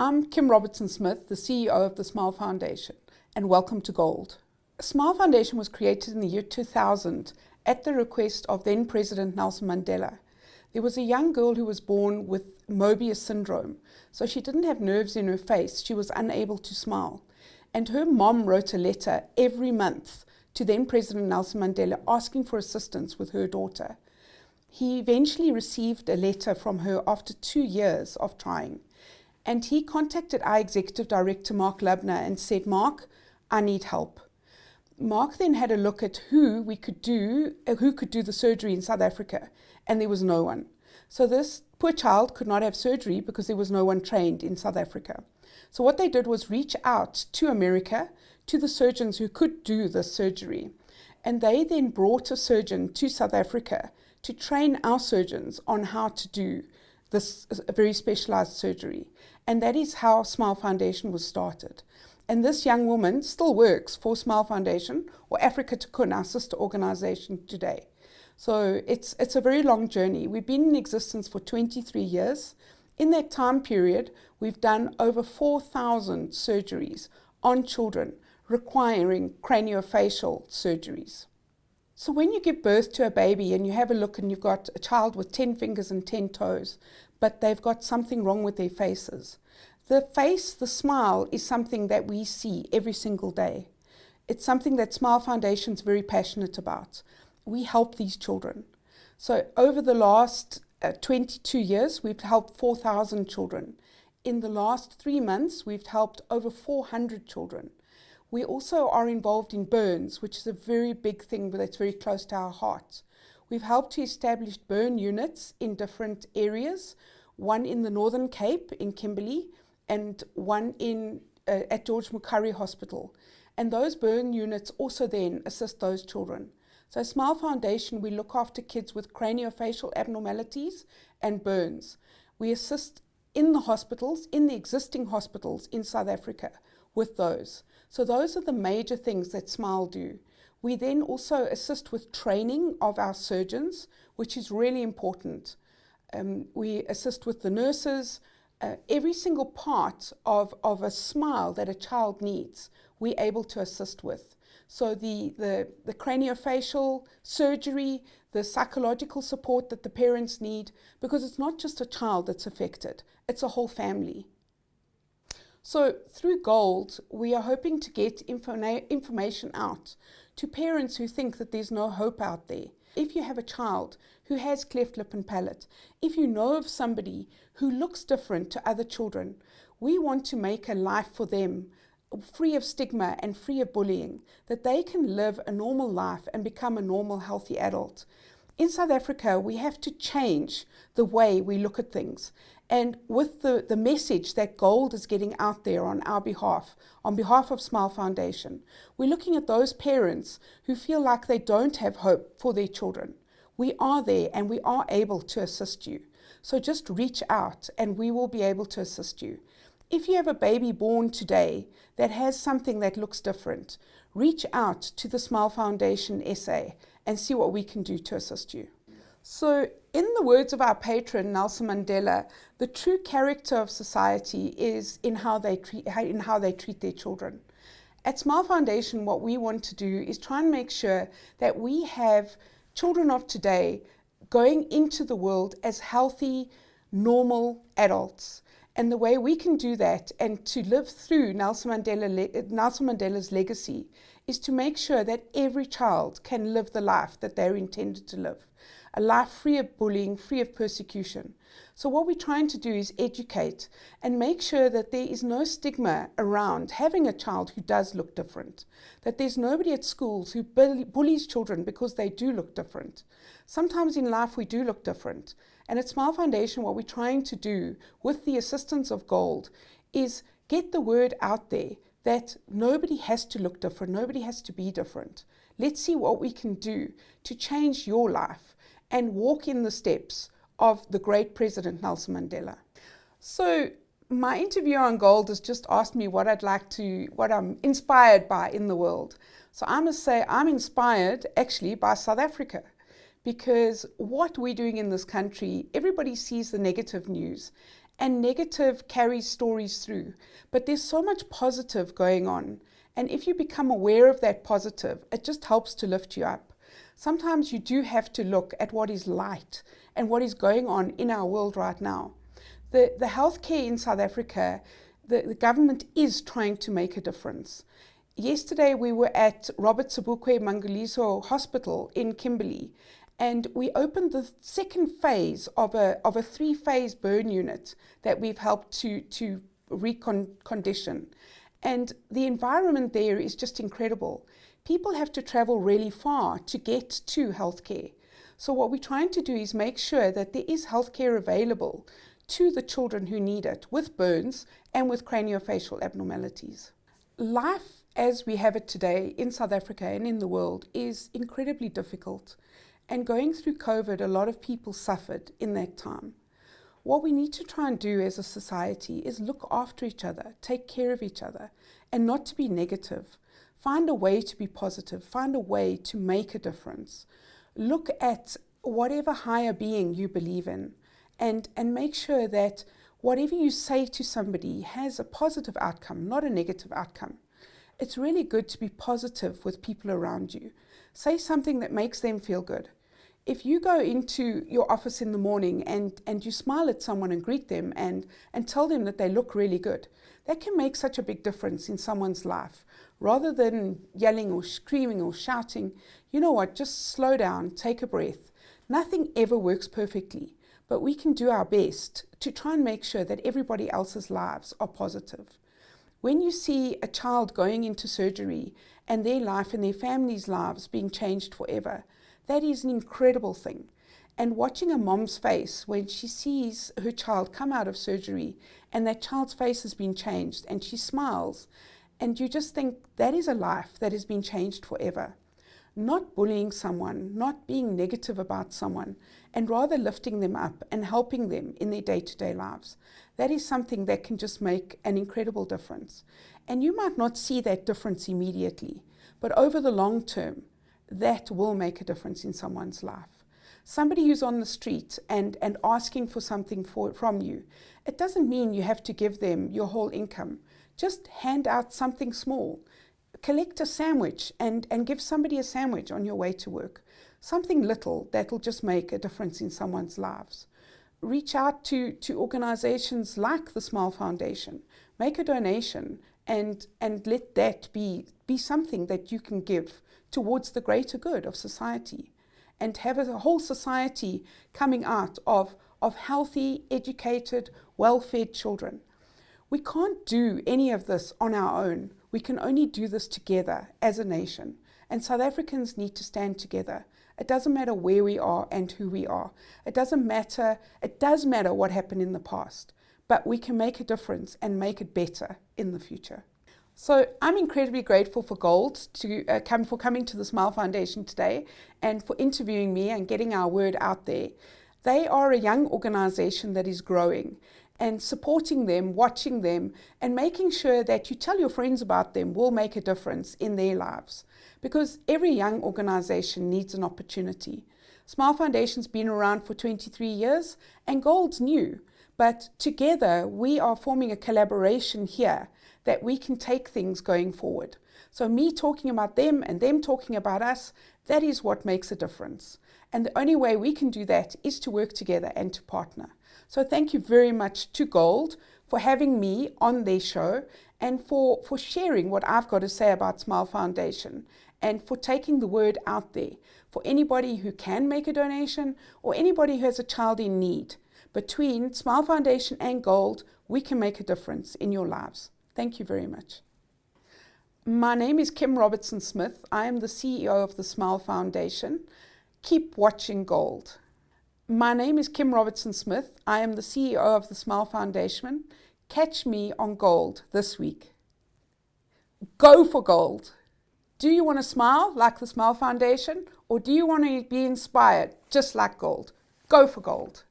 I'm Kim Robertson-Smith, the CEO of the Smile Foundation, and welcome to Gold. Smile Foundation was created in the year 2000 at the request of then President Nelson Mandela. There was a young girl who was born with Mobius syndrome, so she didn't have nerves in her face, she was unable to smile. And her mom wrote a letter every month to then President Nelson Mandela asking for assistance with her daughter. He eventually received a letter from her after 2 years of trying. And he contacted our executive director, Mark Lubner, and said, Mark, I need help. Mark then had a look at who could do the surgery in South Africa, and there was no one. So this poor child could not have surgery because there was no one trained in South Africa. So what they did was reach out to America, to the surgeons who could do this surgery. And they then brought a surgeon to South Africa to train our surgeons on how to do this very specialized surgery. And that is how Smile Foundation was started. And this young woman still works for Smile Foundation, or Africa Tikkun, our sister organization today. So it's a very long journey. We've been in existence for 23 years. In that time period, we've done over 4,000 surgeries on children requiring craniofacial surgeries. So when you give birth to a baby and you have a look and you've got a child with 10 fingers and 10 toes, but they've got something wrong with their faces. The face, the smile, is something that we see every single day. It's something that Smile Foundation is very passionate about. We help these children. So over the last 22 years, we've helped 4,000 children. In the last 3 months, we've helped over 400 children. We also are involved in burns, which is a very big thing that's very close to our heart. We've helped to establish burn units in different areas, one in the Northern Cape in Kimberley and one at George Mukhari Hospital. And those burn units also then assist those children. So Smile Foundation, we look after kids with craniofacial abnormalities and burns. We assist in the hospitals, in the existing hospitals in South Africa with those. So those are the major things that Smile do. We then also assist with training of our surgeons, which is really important. We assist with the nurses. Every single part of a smile that a child needs, we're able to assist with. So the craniofacial surgery, the psychological support that the parents need, because it's not just a child that's affected, it's a whole family. So through Gold, we are hoping to get information out to parents who think that there's no hope out there. If you have a child who has cleft lip and palate, if you know of somebody who looks different to other children, we want to make a life for them free of stigma and free of bullying, that they can live a normal life and become a normal, healthy adult. In South Africa, we have to change the way we look at things. And with the message that Gold is getting out there on our behalf, on behalf of Smile Foundation, we're looking at those parents who feel like they don't have hope for their children. We are there and we are able to assist you. So just reach out and we will be able to assist you. If you have a baby born today that has something that looks different, reach out to the Smile Foundation SA and see what we can do to assist you. So in the words of our patron, Nelson Mandela, the true character of society is in how they treat their children. At Smile Foundation, what we want to do is try and make sure that we have children of today going into the world as healthy, normal adults. And the way we can do that and to live through Nelson Mandela's legacy is to make sure that every child can live the life that they're intended to live. A life free of bullying, free of persecution. So what we're trying to do is educate and make sure that there is no stigma around having a child who does look different. That there's nobody at schools who bullies children because they do look different. Sometimes in life we do look different. And at Smile Foundation, what we're trying to do with the assistance of Gold is get the word out there that nobody has to look different, nobody has to be different. Let's see what we can do to change your life and walk in the steps of the great President Nelson Mandela. So my interviewer on Gold has just asked me what I'm inspired by in the world. So I must say I'm inspired actually by South Africa, because what we're doing in this country, everybody sees the negative news and negative carries stories through. But there's so much positive going on. And if you become aware of that positive, it just helps to lift you up. Sometimes you do have to look at what is light and what is going on in our world right now. The healthcare in South Africa, the government is trying to make a difference. Yesterday we were at Robertson Hospital in Kimberley, and we opened the second phase of a 3-phase burn unit that we've helped to recondition. And the environment there is just incredible. People have to travel really far to get to healthcare. So what we're trying to do is make sure that there is healthcare available to the children who need it with burns and with craniofacial abnormalities. Life as we have it today in South Africa and in the world is incredibly difficult. And going through COVID, a lot of people suffered in that time. What we need to try and do as a society is look after each other, take care of each other, and not to be negative. Find a way to be positive, find a way to make a difference. Look at whatever higher being you believe in, and make sure that whatever you say to somebody has a positive outcome, not a negative outcome. It's really good to be positive with people around you. Say something that makes them feel good. If you go into your office in the morning and you smile at someone and greet them and tell them that they look really good, that can make such a big difference in someone's life. Rather than yelling or screaming or shouting, you know what, just slow down, take a breath. Nothing ever works perfectly, but we can do our best to try and make sure that everybody else's lives are positive. When you see a child going into surgery and their life and their family's lives being changed forever, that is an incredible thing. And watching a mom's face when she sees her child come out of surgery and that child's face has been changed and she smiles, and you just think that is a life that has been changed forever. Not bullying someone, not being negative about someone, and rather lifting them up and helping them in their day-to-day lives. That is something that can just make an incredible difference. And you might not see that difference immediately, but over the long term, that will make a difference in someone's life. Somebody who's on the street and asking for something from you, it doesn't mean you have to give them your whole income. Just hand out something small. Collect a sandwich and give somebody a sandwich on your way to work. Something little that will just make a difference in someone's lives. Reach out to organizations like the Smile Foundation. Make a donation and let that be something that you can give towards the greater good of society, and have a whole society coming out of healthy, educated, well-fed children. We can't do any of this on our own. We can only do this together as a nation, and South Africans need to stand together. It doesn't matter where we are and who we are. It does matter what happened in the past, but we can make a difference and make it better in the future. So I'm incredibly grateful for Gold for coming to the Smile Foundation today and for interviewing me and getting our word out there. They are a young organization that is growing, and supporting them, watching them, and making sure that you tell your friends about them will make a difference in their lives. Because every young organization needs an opportunity. Smile Foundation's been around for 23 years and Gold's new. But together we are forming a collaboration here that we can take things going forward. So me talking about them and them talking about us, that is what makes a difference. And the only way we can do that is to work together and to partner. So thank you very much to Gold for having me on their show and for sharing what I've got to say about Smile Foundation and for taking the word out there for anybody who can make a donation or anybody who has a child in need. Between Smile Foundation and Gold, we can make a difference in your lives. Thank you very much. My name is Kim Robertson Smith. I am the CEO of the Smile Foundation. Keep watching Gold. My name is Kim Robertson Smith. I am the CEO of the Smile Foundation. Catch me on Gold this week. Go for Gold. Do you want to smile like the Smile Foundation, or do you want to be inspired just like Gold? Go for Gold.